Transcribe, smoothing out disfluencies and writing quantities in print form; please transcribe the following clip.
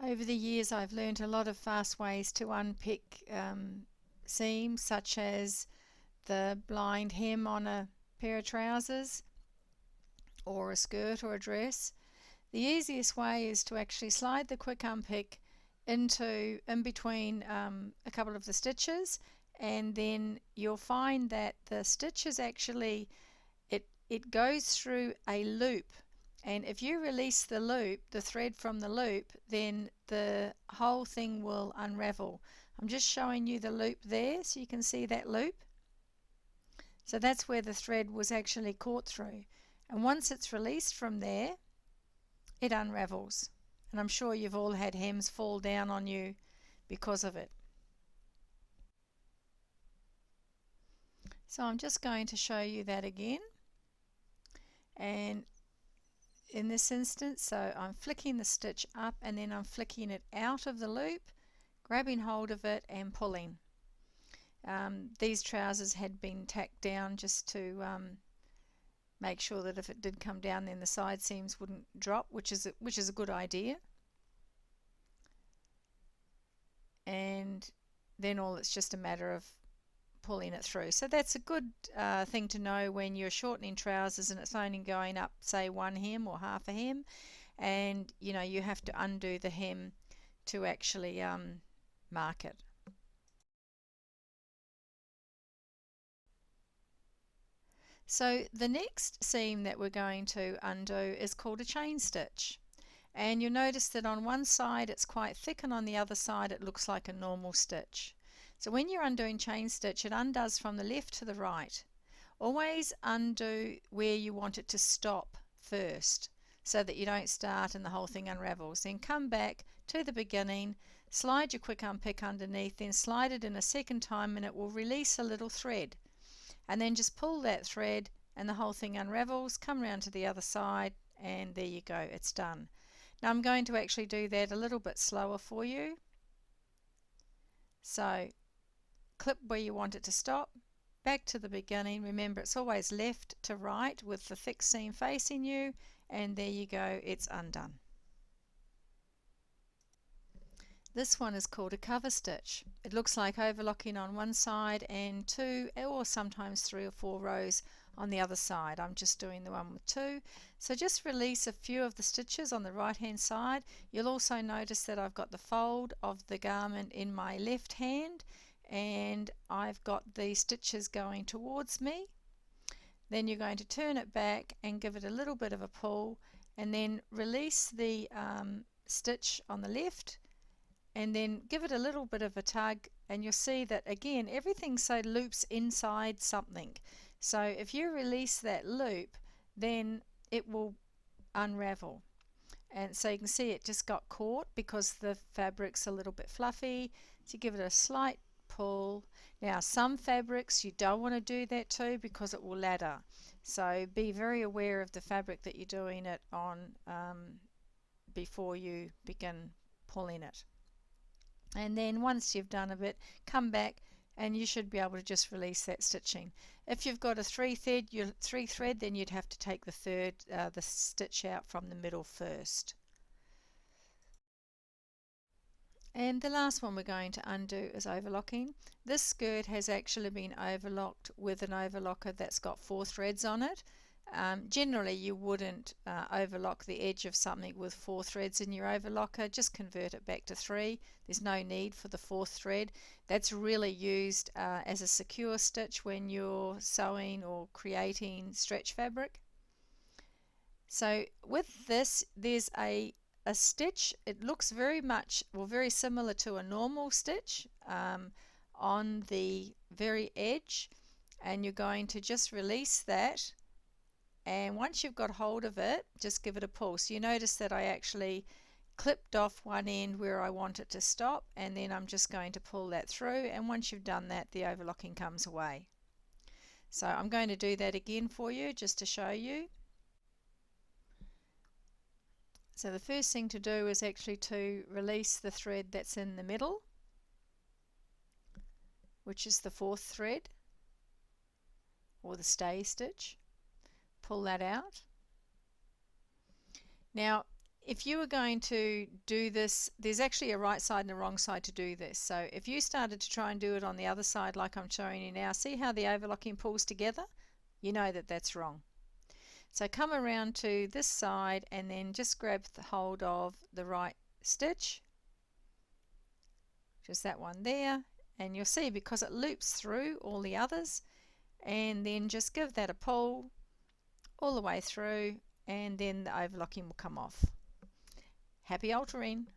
Over the years, I've learned a lot of fast ways to unpick seams, such as the blind hem on a pair of trousers or a skirt or a dress. The easiest way is to actually slide the quick unpick in between a couple of the stitches, and then you'll find that the stitches actually it goes through a loop, and if you release the loop, the thread from the loop, then the whole thing will unravel. I'm just showing you the loop there so you can see that loop. So that's where the thread was actually caught through, and once it's released from there, it unravels. And I'm sure you've all had hems fall down on you because of it. So I'm just going to show you that again. And in this instance, so I'm flicking the stitch up and then I'm flicking it out of the loop, grabbing hold of it and pulling. These trousers had been tacked down just to make sure that if it did come down, then the side seams wouldn't drop, which is a good idea. And then it's just a matter of pulling it through. So that's a good thing to know when you're shortening trousers and it's only going up, say, one hem or half a hem, and you have to undo the hem to actually mark it. So the next seam that we're going to undo is called a chain stitch, and you'll notice that on one side it's quite thick and on the other side it looks like a normal stitch. So when you're undoing chain stitch, it undoes from the left to the right. Always undo where you want it to stop first so that you don't start and the whole thing unravels. Then come back to the beginning, slide your quick unpick underneath, then slide it in a second time and it will release a little thread. And then just pull that thread and the whole thing unravels, come around to the other side, and there you go, it's done. Now I'm going to actually do that a little bit slower for you. So clip where you want it to stop, back to the beginning. Remember, it's always left to right with the thick seam facing you, and there you go, it's undone. This one is called a cover stitch. It looks like overlocking on one side and 2 or sometimes 3 or 4 rows on the other side. I'm just doing the one with 2. So just release a few of the stitches on the right hand side. You'll also notice that I've got the fold of the garment in my left hand and I've got the stitches going towards me. Then you're going to turn it back and give it a little bit of a pull, and then release the stitch on the left, and then give it a little bit of a tug, and you'll see that again everything so loops inside something. So if you release that loop, then it will unravel. And so you can see it just got caught because the fabric's a little bit fluffy. So give it a slight pull. Now some fabrics you don't want to do that to because it will ladder. So be very aware of the fabric that you're doing it on before you begin pulling it. And then once you've done a bit, come back and you should be able to just release that stitching. If you've got a 3 thread, then you'd have to take the stitch out from the middle first. And the last one we're going to undo is overlocking. This skirt has actually been overlocked with an overlocker that's got 4 threads on it. Generally you wouldn't overlock the edge of something with 4 threads in your overlocker. Just convert it back to 3. There's no need for the 4th thread. That's really used as a secure stitch when you're sewing or creating stretch fabric. So with this, there's a stitch. It looks very much, well, very similar to a normal stitch on the very edge, and you're going to just release that, and once you've got hold of it, just give it a pull. So you notice that I actually clipped off one end where I want it to stop, and then I'm just going to pull that through, and once you've done that, the overlocking comes away. So I'm going to do that again for you just to show you. So the first thing to do is actually to release the thread that's in the middle, which is the 4th thread or the stay stitch. Pull that out. Now if you were going to do this, there's actually a right side and a wrong side to do this. So if you started to try and do it on the other side like I'm showing you now, see how the overlocking pulls together? You know that that's wrong. So come around to this side and then just grab the hold of the right stitch, just that one there, and you'll see because it loops through all the others, and then just give that a pull all the way through, and then the overlocking will come off. Happy altering!